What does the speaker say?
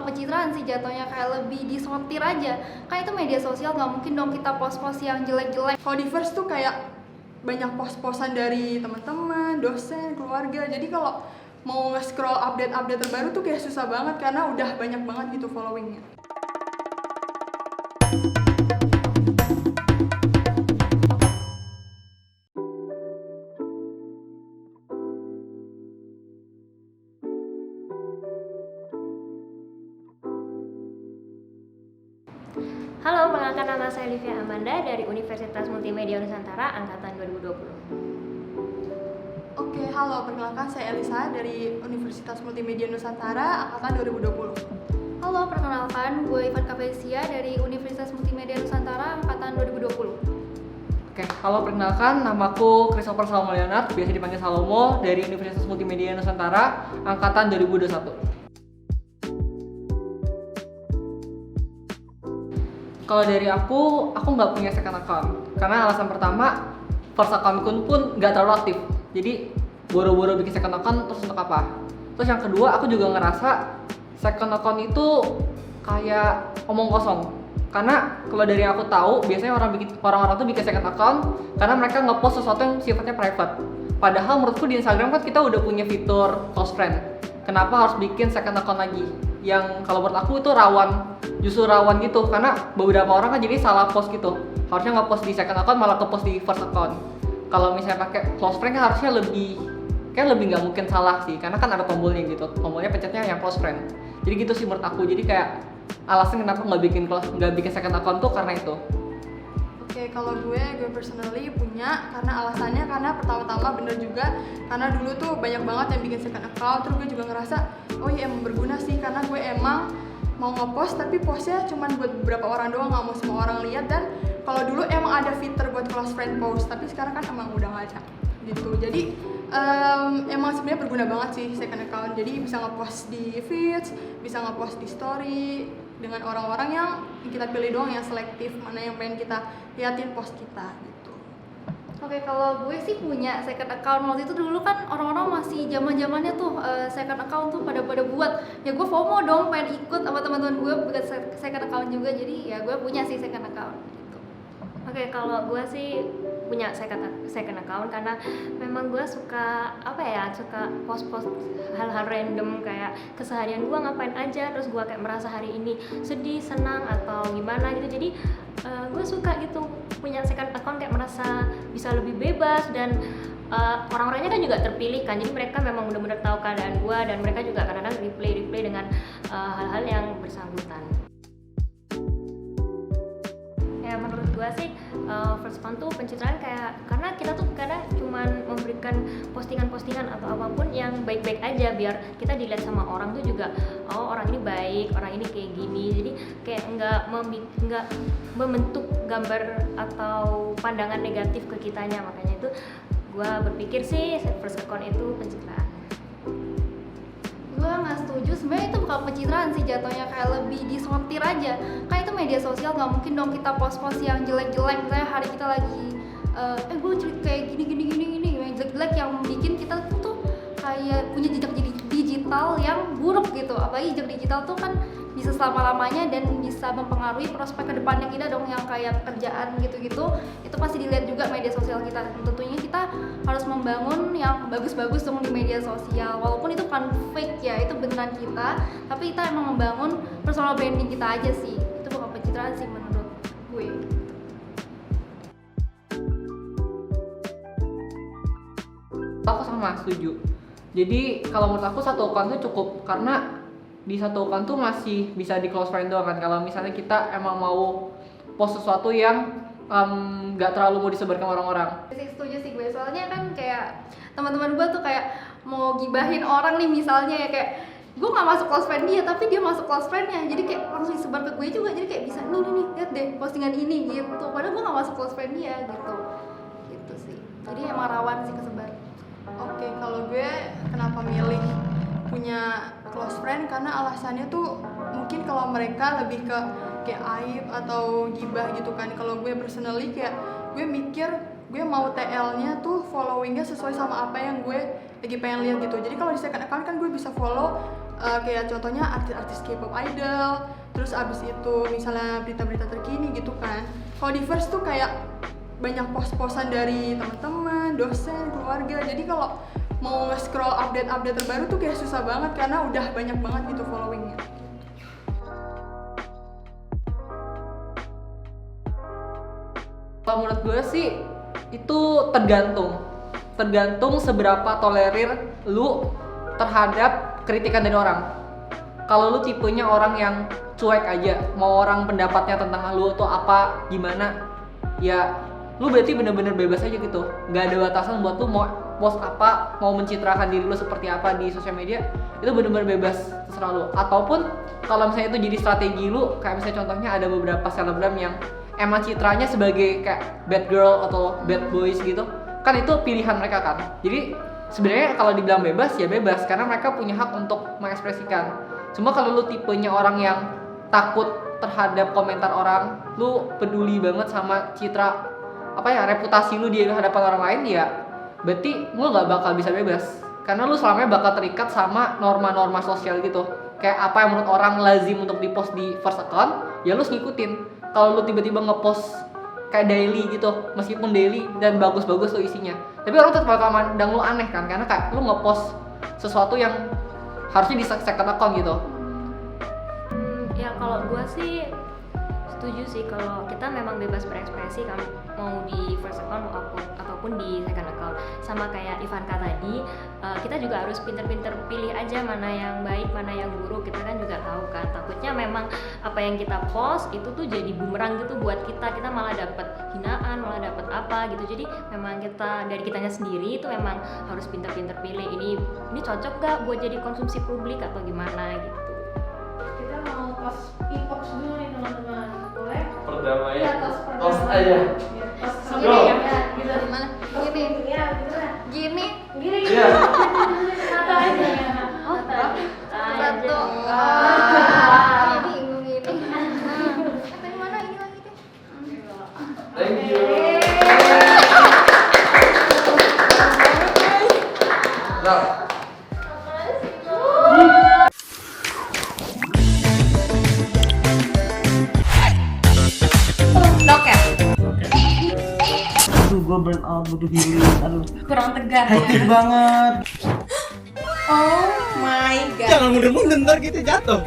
bukan pencitraan sih jatuhnya, kayak lebih disortir aja. Kan itu media sosial, nggak mungkin dong kita post-post yang jelek-jelek. Kalau di First tuh kayak banyak post-postan dari teman-teman, dosen, keluarga. Jadi kalau mau nge-scroll update-update terbaru tuh kayak susah banget karena udah banyak banget gitu followingnya. Halo, perkenalkan nama saya Livia Amanda dari Universitas Multimedia Nusantara Angkatan 2020. Oke, halo, perkenalkan saya Elisa dari Universitas Multimedia Nusantara Angkatan 2020. Halo, perkenalkan gue Ivan Kavesia dari Universitas Multimedia Nusantara Angkatan 2020. Oke, halo, perkenalkan namaku Christopher Salomo Leonard, biasa dipanggil Salomo, dari Universitas Multimedia Nusantara Angkatan 2021. Kalau dari aku nggak punya second account karena alasan pertama, first account pun nggak terlalu aktif. Jadi boro-boro bikin second account terus untuk apa? Terus yang kedua, aku juga ngerasa second account itu kayak omong kosong. Karena kalau dari yang aku tahu, biasanya orang-orang tuh bikin second account karena mereka ngepost sesuatu yang sifatnya private. Padahal menurutku di Instagram kan kita udah punya fitur close friend. Kenapa harus bikin second account lagi? Yang kalau menurut aku itu justru rawan gitu, karena beberapa orang kan jadi salah post gitu. Harusnya nge-post di second account malah ke-post di first account. Kalau misalnya pakai close friend kan harusnya lebih nggak mungkin salah sih, karena kan ada tombolnya gitu. Tombolnya pencetnya yang close friend. Jadi gitu sih menurut aku. Jadi kayak alasan kenapa nggak bikin second account tuh karena itu. Oke, kalau gue personally punya karena pertama-tama bener juga karena dulu tuh banyak banget yang bikin second account, terus gue juga ngerasa oh iya emang berguna sih karena gue emang mau ngepost tapi postnya cuma buat beberapa orang doang, nggak mau semua orang lihat. Dan kalau dulu emang ada fitur buat close friend post, tapi sekarang kan emang udah nggak ada gitu. Jadi emang sebenarnya berguna banget sih second account, jadi bisa ngepost di feeds, bisa ngepost di story dengan orang-orang yang kita pilih doang, yang selektif, mana yang pengen kita liatin post kita gitu. Oke, kalau gue sih punya second account. Waktu itu dulu kan orang-orang masih zaman-zamannya tuh second account tuh pada buat. Ya gue FOMO dong, pengen ikut sama teman-teman gue buat second account juga. Jadi ya gue punya sih second account gitu. Oke, kalau gue sih punya second account karena memang gue suka suka post-post hal-hal random kayak keseharian gue ngapain aja, terus gue kayak merasa hari ini sedih, senang atau gimana gitu. Jadi gue suka gitu punya second account, kayak merasa bisa lebih bebas dan orang-orangnya kan juga terpilih kan, jadi mereka memang benar-benar tahu keadaan gue dan mereka juga kadang-kadang replay dengan hal-hal yang bersangkutan. Ya menurut gue sih first account tuh pencitraan karena kita tuh kadang cuman memberikan postingan-postingan atau apapun yang baik-baik aja biar kita dilihat sama orang tuh juga, oh orang ini baik, orang ini kayak gini. Jadi kayak nggak membentuk gambar atau pandangan negatif ke kitanya. Makanya itu gue berpikir sih first account itu pencitraan. Gue nggak setuju, sebenarnya itu bukan pencitraan sih jatuhnya, kayak lebih disortir aja. Kan itu media sosial, nggak mungkin dong kita post-post yang jelek-jelek. Misalnya hari kita lagi gue kayak gini yang jelek-jelek yang bikin kita tuh kayak punya jejak digital yang buruk gitu. Apalagi jejak digital tuh kan bisa selama-lamanya dan bisa mempengaruhi prospek kedepannya kita dong, yang kayak pekerjaan gitu-gitu. Itu pasti dilihat juga media sosial kita. Tentunya kita harus membangun yang bagus-bagus dong di media sosial, walaupun itu kan fake ya, itu beneran kita, tapi kita emang membangun personal branding kita aja sih. Itu bukan pencitraan sih menurut gue. Aku sama setuju. Jadi kalau menurut aku satu account tuh cukup, karena di satu account tuh masih bisa di close friend doang kan. Kalau misalnya kita emang mau post sesuatu yang nggak terlalu mau disebarkan orang-orang. Setuju sih gue, soalnya kan kayak teman-teman gue tuh kayak mau gibahin orang nih misalnya, ya kayak gue nggak masuk close friend dia tapi dia masuk close friendnya, jadi kayak langsung disebar ke gue juga. Jadi kayak bisa nih lihat deh postingan ini gitu, padahal gue nggak masuk close friend dia gitu sih. Jadi emang rawan sih kesebar. Oke, kalau gue kenapa milih punya close friend, karena alasannya tuh mungkin kalau mereka lebih ke kayak aib atau gibah gitu kan. Kalau gue personally kayak gue mikir gue mau TL-nya tuh followingnya sesuai sama apa yang gue lagi pengen lihat gitu. Jadi kalau di second account kan gue bisa follow kayak contohnya artis-artis K-pop idol, terus abis itu misalnya berita-berita terkini gitu kan. Kalau di First tuh kayak banyak post-postan dari teman-teman, dosen, keluarga. Jadi kalau mau nge-scroll update-update terbaru tuh kayak susah banget karena udah banyak banget gitu followingnya. Kalau menurut gue sih itu tergantung seberapa tolerir lu terhadap kritikan dari orang. Kalau lu tipenya orang yang cuek aja, mau orang pendapatnya tentang lu tuh apa gimana, ya lu berarti bener-bener bebas aja gitu, nggak ada batasan buat lu mau post apa, mau mencitrakan diri lu seperti apa di sosial media, itu bener-bener bebas terserah lu. Ataupun kalau misalnya itu jadi strategi lu, kayak misalnya contohnya ada beberapa selebgram yang emang citranya sebagai kayak bad girl atau bad boys gitu, kan itu pilihan mereka kan. Jadi sebenarnya kalau dibilang bebas ya bebas, karena mereka punya hak untuk mengekspresikan. Cuma kalau lu tipenya orang yang takut terhadap komentar orang, lu peduli banget sama citra reputasi lu di hadapan orang lain, ya berarti lu nggak bakal bisa bebas, karena lu selamanya bakal terikat sama norma-norma sosial gitu. Kayak apa yang menurut orang lazim untuk dipost di first account, ya lu ngikutin. Kalau lu tiba-tiba ngepost kayak daily gitu, meskipun daily dan bagus-bagus tuh isinya, tapi orang tetap bakal mandang lu aneh kan, karena kayak lu ngepost sesuatu yang harusnya di second account gitu. Ya kalau gue sih setuju sih kalau kita memang bebas berekspresi kan, mau di first account ataupun di second account. Sama kayak Ivanka tadi, kita juga harus pinter-pinter pilih aja mana yang baik, mana yang buruk. Kita kan juga tahu kan, takutnya memang apa yang kita post itu tuh jadi bumerang gitu buat kita malah dapet hinaan, malah dapet apa gitu. Jadi memang kita dari kitanya sendiri itu memang harus pinter-pinter pilih, ini cocok gak buat jadi konsumsi publik atau gimana gitu. Kita mau tos e-box dulu nih teman-teman, boleh? Perdamaian. Iya, tos Tos perdamaian. aja. Iya, tos Gini Bro. ya, gitu. gimana? Tos Gini, ya, gitu lah. gini, Gini. Iya. Mata aja ya. Oh, satu. Ah. Gini. Yang mana ini lagi deh? Thank you. Nah, Aduh, gue burn out, butuh healing. Aduh, Kurang tegar hektik ya. banget. Oh my god. Jangan mundur-mundur ntar kita jatuh.